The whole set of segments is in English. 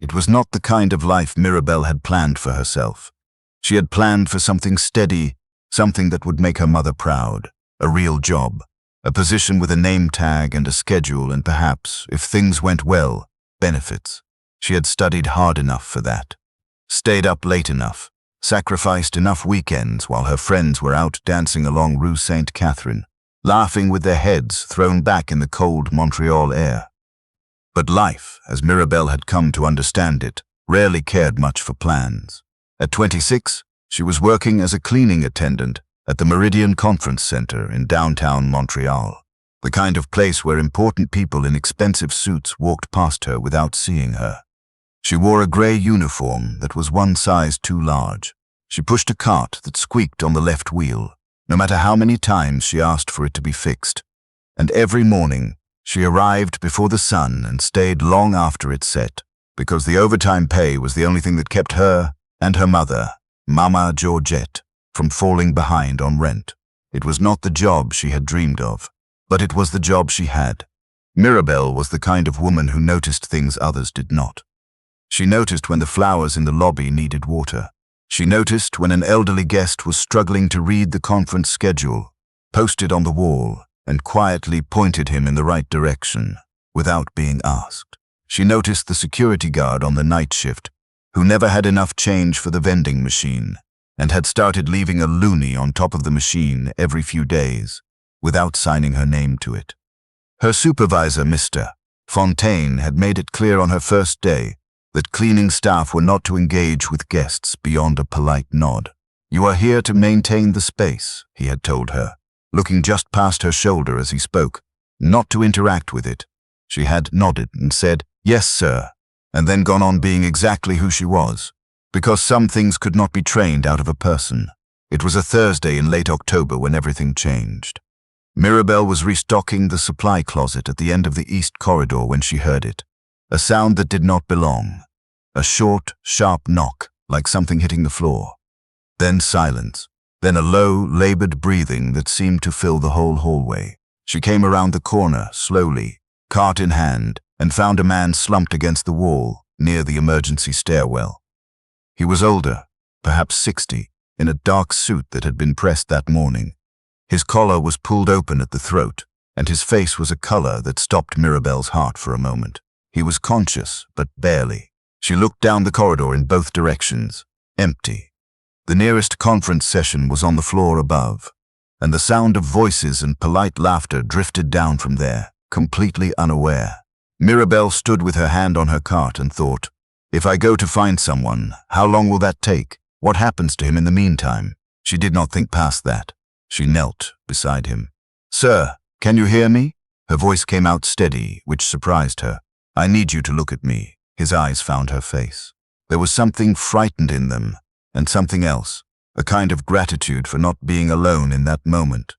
It was not the kind of life Mirabel had planned for herself. She had planned for something steady, something that would make her mother proud, a real job, a position with a name tag and a schedule and perhaps, if things went well, benefits. She had studied hard enough for that, stayed up late enough, sacrificed enough weekends while her friends were out dancing along Rue Sainte-Catherine, laughing with their heads thrown back in the cold Montreal air. But life, as Mirabel had come to understand it, rarely cared much for plans. At 26, she was working as a cleaning attendant at the Meridian Conference Center in downtown Montreal, the kind of place where important people in expensive suits walked past her without seeing her. She wore a gray uniform that was one size too large. She pushed a cart that squeaked on the left wheel, no matter how many times she asked for it to be fixed. And every morning, she arrived before the sun and stayed long after it set, because the overtime pay was the only thing that kept her and her mother, Mama Georgette, from falling behind on rent. It was not the job she had dreamed of, but it was the job she had. Mirabel was the kind of woman who noticed things others did not. She noticed when the flowers in the lobby needed water. She noticed when an elderly guest was struggling to read the conference schedule, posted on the wall, and quietly pointed him in the right direction, without being asked. She noticed the security guard on the night shift, who never had enough change for the vending machine, and had started leaving a loonie on top of the machine every few days, without signing her name to it. Her supervisor, Mr. Fontaine, had made it clear on her first day that cleaning staff were not to engage with guests beyond a polite nod. "You are here to maintain the space," he had told her, looking just past her shoulder as he spoke, not to interact with it. She had nodded and said, "Yes, sir," and then gone on being exactly who she was, because some things could not be trained out of a person. It was a Thursday in late October when everything changed. Mirabel was restocking the supply closet at the end of the east corridor when she heard it, a sound that did not belong, a short, sharp knock, like something hitting the floor. Then silence. Then a low, labored breathing that seemed to fill the whole hallway. She came around the corner, slowly, cart in hand, and found a man slumped against the wall, near the emergency stairwell. He was older, perhaps 60, in a dark suit that had been pressed that morning. His collar was pulled open at the throat, and his face was a color that stopped Mirabel's heart for a moment. He was conscious, but barely. She looked down the corridor in both directions, empty. The nearest conference session was on the floor above, and the sound of voices and polite laughter drifted down from there, completely unaware. Mirabel stood with her hand on her cart and thought, "If I go to find someone, how long will that take? What happens to him in the meantime?" She did not think past that. She knelt beside him. "Sir, can you hear me?" Her voice came out steady, which surprised her. "I need you to look at me." His eyes found her face. There was something frightened in them, and something else, a kind of gratitude for not being alone in that moment.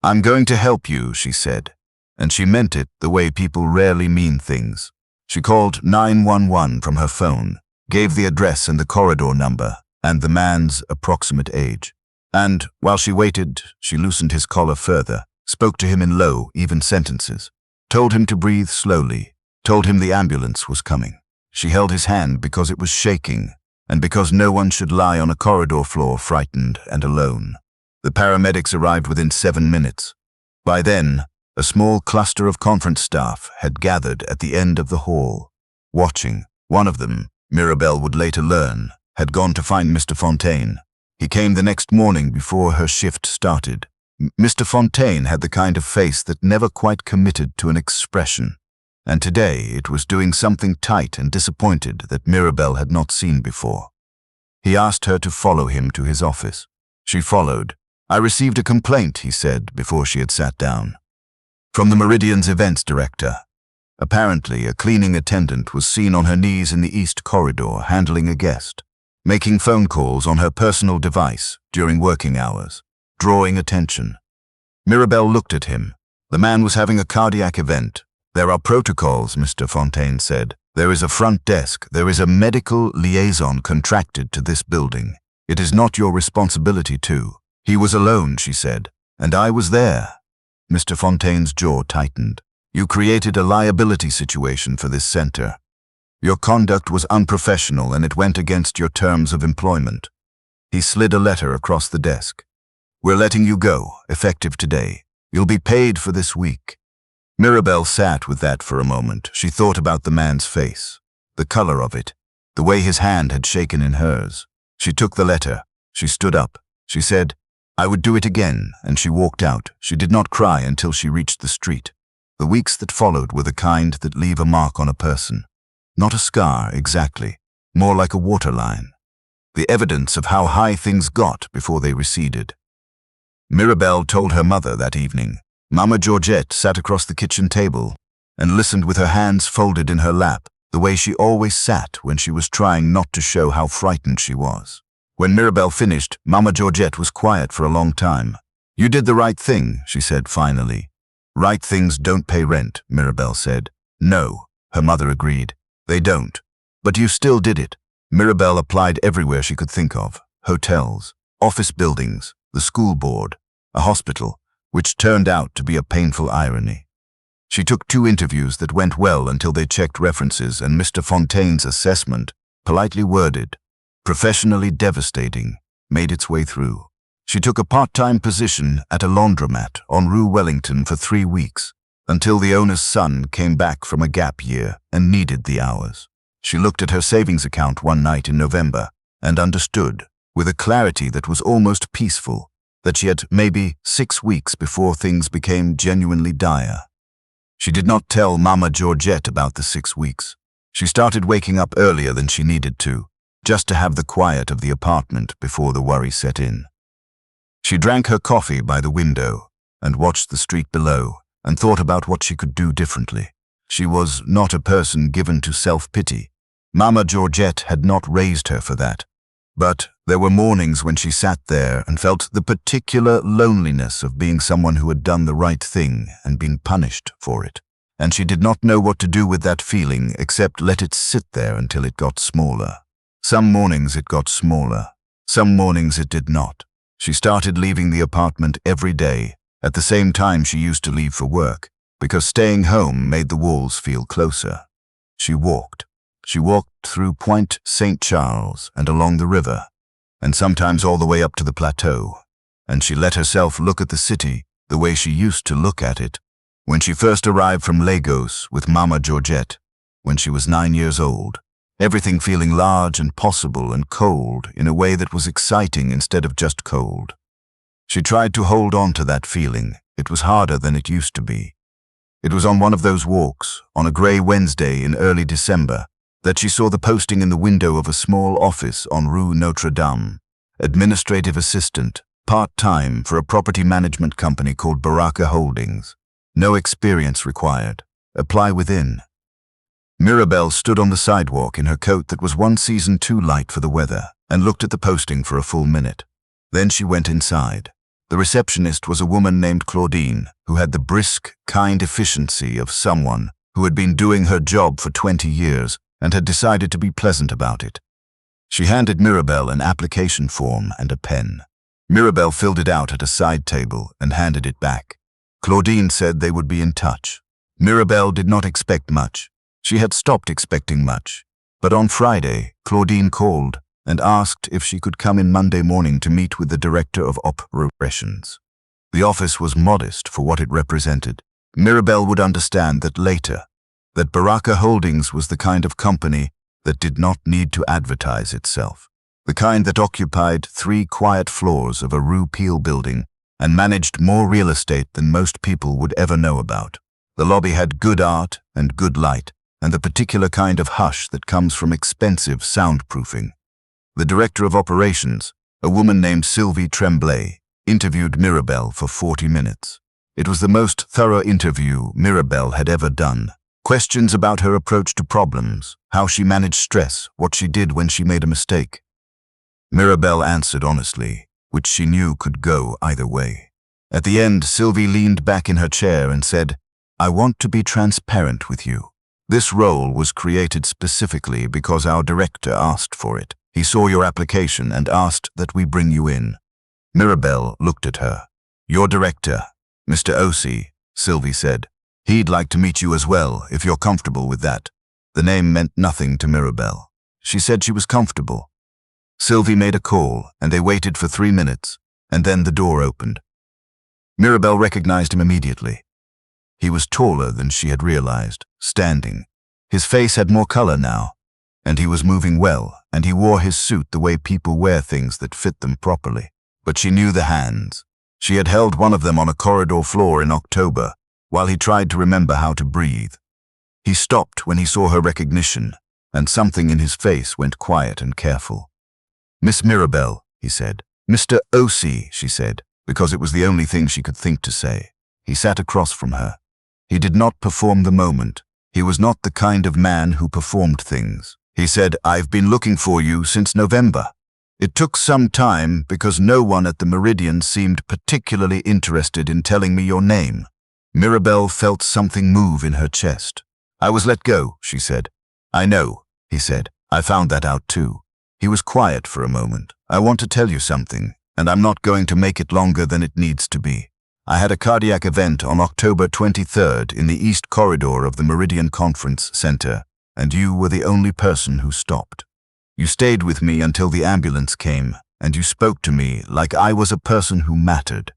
"I'm going to help you," she said, and she meant it the way people rarely mean things. She called 911 from her phone, gave the address and the corridor number, and the man's approximate age. And, while she waited, she loosened his collar further, spoke to him in low, even sentences, told him to breathe slowly, told him the ambulance was coming. She held his hand because it was shaking, and because no one should lie on a corridor floor frightened and alone. The paramedics arrived within 7 minutes. By then, a small cluster of conference staff had gathered at the end of the hall, watching. One of them, Mirabel would later learn, had gone to find Mr. Fontaine. He came the next morning before her shift started. Mr. Fontaine had the kind of face that never quite committed to an expression, and today it was doing something tight and disappointed that Mirabel had not seen before. He asked her to follow him to his office. She followed. "I received a complaint," he said before she had sat down, "from the Meridian's events director. Apparently, a cleaning attendant was seen on her knees in the east corridor handling a guest, making phone calls on her personal device during working hours, drawing attention." Mirabel looked at him. The man was having a cardiac event. "There are protocols," Mr. Fontaine said. "There is a front desk. There is a medical liaison contracted to this building. It is not your responsibility to." "He was alone," she said, "and I was there." Mr. Fontaine's jaw tightened. "You created a liability situation for this center." Your conduct was unprofessional and it went against your terms of employment. He slid a letter across the desk. We're letting you go, effective today. You'll be paid for this week. Mirabel sat with that for a moment. She thought about the man's face, the color of it, the way his hand had shaken in hers. She took the letter. She stood up. She said, I would do it again, and she walked out. She did not cry until she reached the street. The weeks that followed were the kind that leave a mark on a person. Not a scar, exactly, more like a waterline. The evidence of how high things got before they receded. Mirabel told her mother that evening. Mama Georgette sat across the kitchen table and listened with her hands folded in her lap, the way she always sat when she was trying not to show how frightened she was. When Mirabel finished, Mama Georgette was quiet for a long time. You did the right thing, she said finally. Right things don't pay rent, Mirabel said. No, her mother agreed. They don't. But you still did it. Mirabel applied everywhere she could think of. Hotels, office buildings, the school board, a hospital, which turned out to be a painful irony. She took 2 interviews that went well until they checked references and Mr. Fontaine's assessment, politely worded, professionally devastating, made its way through. She took a part-time position at a laundromat on Rue Wellington for 3 weeks, until the owner's son came back from a gap year and needed the hours. She looked at her savings account one night in November and understood, with a clarity that was almost peaceful, that she had maybe 6 weeks before things became genuinely dire. She did not tell Mama Georgette about the 6 weeks. She started waking up earlier than she needed to, just to have the quiet of the apartment before the worry set in. She drank her coffee by the window and watched the street below and thought about what she could do differently. She was not a person given to self-pity. Mama Georgette had not raised her for that. But there were mornings when she sat there and felt the particular loneliness of being someone who had done the right thing and been punished for it. And she did not know what to do with that feeling except let it sit there until it got smaller. Some mornings it got smaller. Some mornings it did not. She started leaving the apartment every day, at the same time she used to leave for work, because staying home made the walls feel closer. She walked. She walked through Pointe St. Charles and along the river, and sometimes all the way up to the plateau, and she let herself look at the city the way she used to look at it when she first arrived from Lagos with Mama Georgette, when she was 9 years old, everything feeling large and possible and cold in a way that was exciting instead of just cold. She tried to hold on to that feeling. It was harder than it used to be. It was on one of those walks, on a grey Wednesday in early December, that she saw the posting in the window of a small office on Rue Notre Dame, administrative assistant, part-time for a property management company called Baraka Holdings. No experience required. Apply within. Mirabel stood on the sidewalk in her coat that was 1 season too light for the weather and looked at the posting for a full minute. Then she went inside. The receptionist was a woman named Claudine, who had the brisk, kind efficiency of someone who had been doing her job for 20 years and had decided to be pleasant about it. She handed Mirabel an application form and a pen. Mirabel filled it out at a side table and handed it back. Claudine said they would be in touch. Mirabel did not expect much. She had stopped expecting much. But on Friday, Claudine called and asked if she could come in Monday morning to meet with the director of operations. The office was modest for what it represented. Mirabel would understand that later, that Baraka Holdings was the kind of company that did not need to advertise itself, the kind that occupied 3 quiet floors of a Rue Peel building and managed more real estate than most people would ever know about. The lobby had good art and good light, and the particular kind of hush that comes from expensive soundproofing. The director of operations, a woman named Sylvie Tremblay, interviewed Mirabel for 40 minutes. It was the most thorough interview Mirabel had ever done. Questions about her approach to problems, how she managed stress, what she did when she made a mistake. Mirabel answered honestly, which she knew could go either way. At the end, Sylvie leaned back in her chair and said, "I want to be transparent with you. This role was created specifically because our director asked for it. He saw your application and asked that we bring you in." Mirabel looked at her. "Your director, Mr. Osei," Sylvie said. "He'd like to meet you as well, if you're comfortable with that." The name meant nothing to Mirabel. She said she was comfortable. Sylvie made a call, and they waited for 3 minutes, and then the door opened. Mirabel recognized him immediately. He was taller than she had realized, standing. His face had more color now, and he was moving well, and he wore his suit the way people wear things that fit them properly. But she knew the hands. She had held one of them on a corridor floor in October, while he tried to remember how to breathe. He stopped when he saw her recognition, and something in his face went quiet and careful. "Miss Mirabel," he said. "Mr. O.C.," she said, because it was the only thing she could think to say. He sat across from her. He did not perform the moment. He was not the kind of man who performed things. He said, "I've been looking for you since November." It took some time because no one at the Meridian seemed particularly interested in telling me your name. Mirabel felt something move in her chest. "I was let go," she said. "I know," he said. "I found that out too." He was quiet for a moment. "I want to tell you something, and I'm not going to make it longer than it needs to be. I had a cardiac event on October 23rd in the East Corridor of the Meridian Conference Center, and you were the only person who stopped. You stayed with me until the ambulance came, and you spoke to me like I was a person who mattered.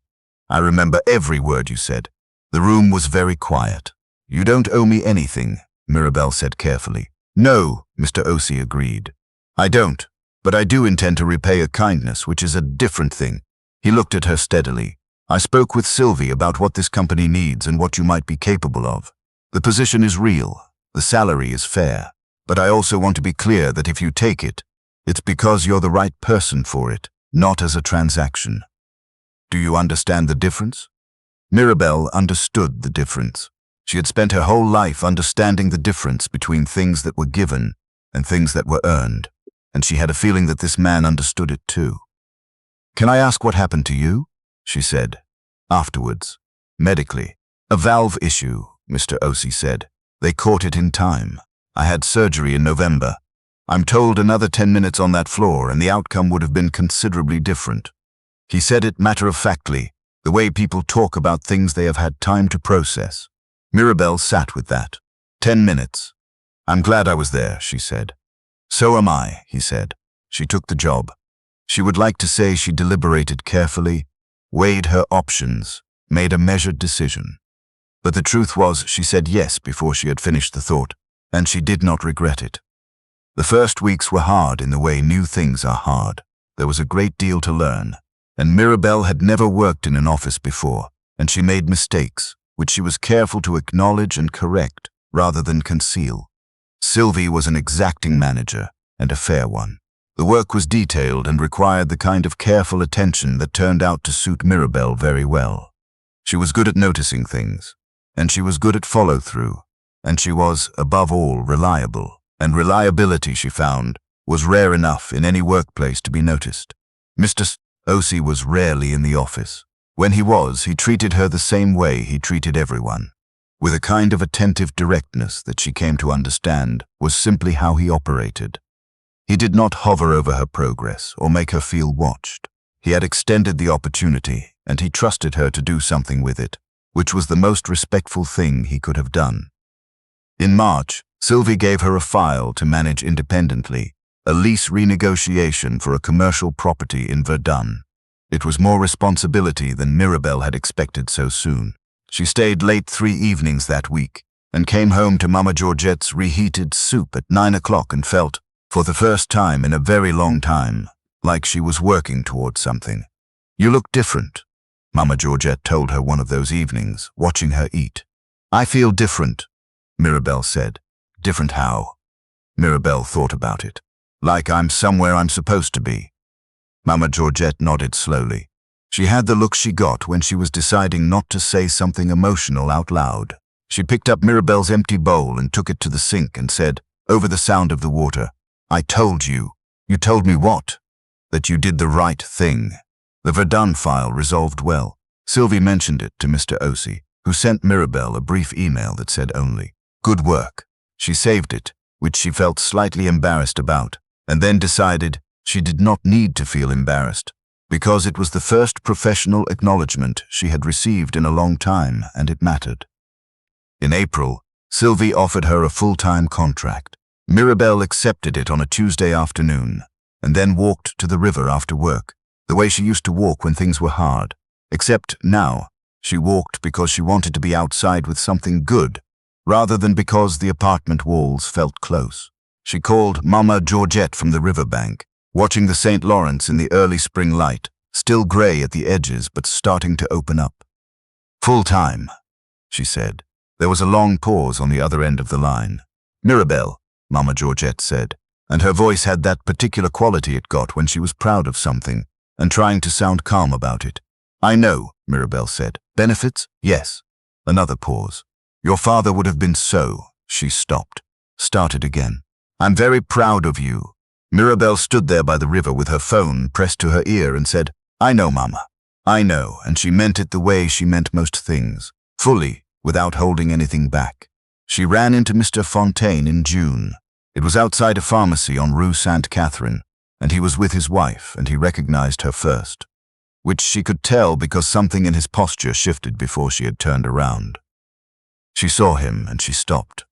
I remember every word you said. The room was very quiet. "You don't owe me anything," Mirabel said carefully. "No," Mr. O.C. agreed. "I don't, but I do intend to repay a kindness, which is a different thing." He looked at her steadily. "I spoke with Sylvie about what this company needs and what you might be capable of. The position is real. The salary is fair. But I also want to be clear that if you take it, it's because you're the right person for it, not as a transaction. Do you understand the difference?" Mirabel understood the difference. She had spent her whole life understanding the difference between things that were given and things that were earned, and she had a feeling that this man understood it too. "Can I ask what happened to you?" she said. "Afterwards. Medically. A valve issue," Mr. O.C. said. "They caught it in time. I had surgery in November. I'm told another 10 minutes on that floor and the outcome would have been considerably different." He said it matter-of-factly, the way people talk about things they have had time to process. Mirabel sat with that. 10 minutes. "I'm glad I was there," she said. "So am I," he said. She took the job. She would like to say she deliberated carefully, weighed her options, made a measured decision. But the truth was she said yes before she had finished the thought, and she did not regret it. The first weeks were hard in the way new things are hard. There was a great deal to learn, and Mirabel had never worked in an office before, and she made mistakes, which she was careful to acknowledge and correct rather than conceal. Sylvie was an exacting manager, and a fair one. The work was detailed and required the kind of careful attention that turned out to suit Mirabel very well. She was good at noticing things, and she was good at follow-through, and she was, above all, reliable, and reliability, she found, was rare enough in any workplace to be noticed. Mr. O.C. was rarely in the office. When he was, he treated her the same way he treated everyone, with a kind of attentive directness that she came to understand was simply how he operated. He did not hover over her progress or make her feel watched. He had extended the opportunity, and he trusted her to do something with it, which was the most respectful thing he could have done. In March, Sylvie gave her a file to manage independently, a lease renegotiation for a commercial property in Verdun. It was more responsibility than Mirabel had expected so soon. She stayed late 3 evenings that week, and came home to Mama Georgette's reheated soup at 9 o'clock and felt, for the first time in a very long time, like she was working towards something. "You look different," Mama Georgette told her one of those evenings, watching her eat. "I feel different," Mirabel said. "Different how?" Mirabel thought about it. "Like I'm somewhere I'm supposed to be." Mama Georgette nodded slowly. She had the look she got when she was deciding not to say something emotional out loud. She picked up Mirabel's empty bowl and took it to the sink and said, over the sound of the water, "I told you." "You told me what?" "That you did the right thing." The Verdun file resolved well. Sylvie mentioned it to Mr. O.C., who sent Mirabel a brief email that said only, "Good work." She saved it, which she felt slightly embarrassed about, and then decided she did not need to feel embarrassed, because it was the first professional acknowledgement she had received in a long time, and it mattered. In April, Sylvie offered her a full-time contract. Mirabel accepted it on a Tuesday afternoon, and then walked to the river after work, the way she used to walk when things were hard. Except now, she walked because she wanted to be outside with something good, rather than because the apartment walls felt close. She called Mama Georgette from the riverbank, watching the St. Lawrence in the early spring light, still gray at the edges but starting to open up. "Full time," she said. There was a long pause on the other end of the line. "Mirabel," Mama Georgette said, and her voice had that particular quality it got when she was proud of something and trying to sound calm about it. "I know," Mirabel said. "Benefits? Yes." Another pause. "Your father would have been so." She stopped. Started again. "I'm very proud of you." Mirabel stood there by the river with her phone pressed to her ear and said, "I know, Mama. I know," and she meant it the way she meant most things, fully, without holding anything back. She ran into Mr. Fontaine in June. It was outside a pharmacy on Rue Sainte-Catherine, and he was with his wife, and he recognized her first, which she could tell because something in his posture shifted before she had turned around. She saw him, and she stopped.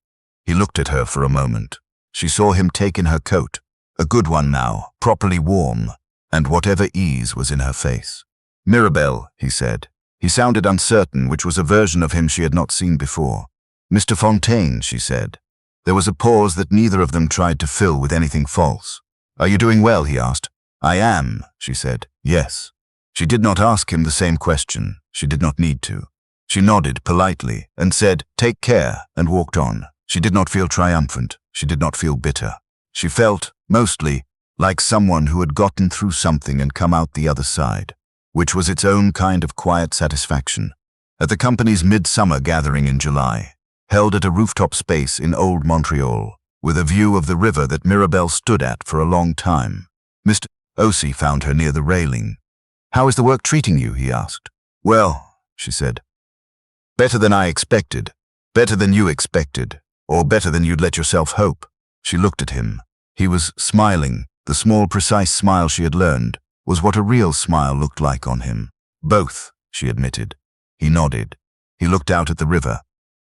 He looked at her for a moment. She saw him take in her coat, a good one now, properly warm, and whatever ease was in her face. "Mirabel," he said. He sounded uncertain, which was a version of him she had not seen before. "Mr. Fontaine," she said. There was a pause that neither of them tried to fill with anything false. "Are you doing well?" he asked. "I am," she said. "Yes." She did not ask him the same question. She did not need to. She nodded politely and said, "Take care," and walked on. She did not feel triumphant. She did not feel bitter. She felt, mostly, like someone who had gotten through something and come out the other side, which was its own kind of quiet satisfaction. At the company's midsummer gathering in July, held at a rooftop space in old Montreal, with a view of the river that Mirabel stood at for a long time, Mr. Ossie found her near the railing. "How is the work treating you?" he asked. "Well," she said. "Better than I expected. Better than you expected. Or better than you'd let yourself hope." She looked at him. He was smiling. The small, precise smile she had learned was what a real smile looked like on him. "Both," she admitted. He nodded. He looked out at the river.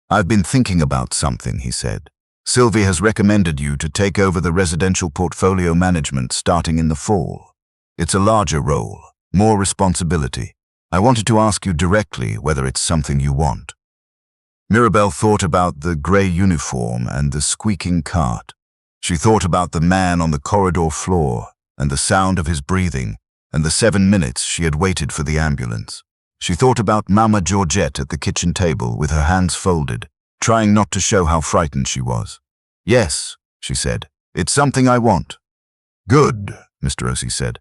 "I've been thinking about something," he said. "Sylvie has recommended you to take over the residential portfolio management starting in the fall. It's a larger role, more responsibility. I wanted to ask you directly whether it's something you want." Mirabel thought about the grey uniform and the squeaking cart. She thought about the man on the corridor floor and the sound of his breathing and the 7 minutes she had waited for the ambulance. She thought about Mama Georgette at the kitchen table with her hands folded, trying not to show how frightened she was. "Yes," she said, "it's something I want." "Good," Mr. Ossie said.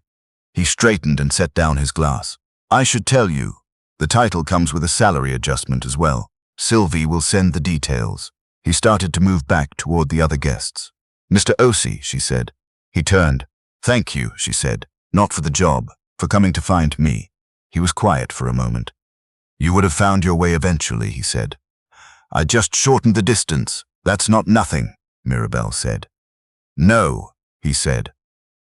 He straightened and set down his glass. "I should tell you, the title comes with a salary adjustment as well. Sylvie will send the details." He started to move back toward the other guests. "Mr. Ossie," she said. He turned. "Thank you," she said, "not for the job, for coming to find me." He was quiet for a moment. "You would have found your way eventually," he said. "I just shortened the distance. That's not nothing," Mirabel said. "No," he said.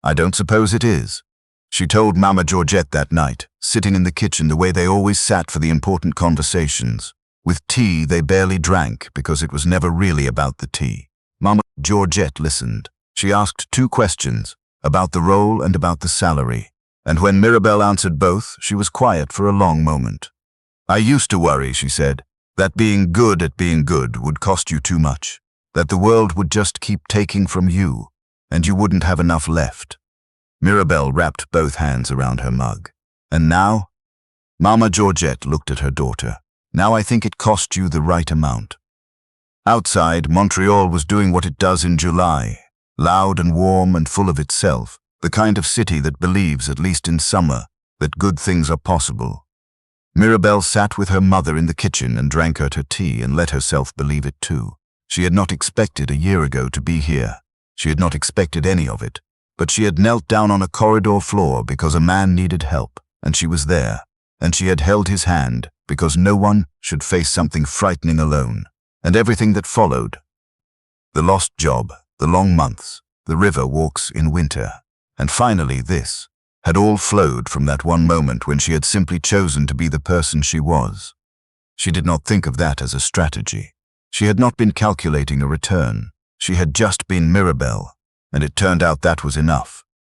"I don't suppose it is." She told Mama Georgette that night, sitting in the kitchen the way they always sat for the important conversations. With tea they barely drank because it was never really about the tea. Mama Georgette listened. She asked 2 questions, about the role and about the salary, and when Mirabel answered both, she was quiet for a long moment. "I used to worry," she said, "that being good at being good would cost you too much, that the world would just keep taking from you, and you wouldn't have enough left." Mirabel wrapped both hands around her mug. "And now?" Mama Georgette looked at her daughter. "Now I think it cost you the right amount." Outside, Montreal was doing what it does in July, loud and warm and full of itself, the kind of city that believes, at least in summer, that good things are possible. Mirabel sat with her mother in the kitchen and drank her tea and let herself believe it too. She had not expected a year ago to be here. She had not expected any of it. But she had knelt down on a corridor floor because a man needed help, and she was there, and she had held his hand because no one should face something frightening alone, and everything that followed. The lost job, the long months, the river walks in winter, and finally this, had all flowed from that one moment when she had simply chosen to be the person she was. She did not think of that as a strategy. She had not been calculating a return. She had just been Mirabel, and it turned out that was enough.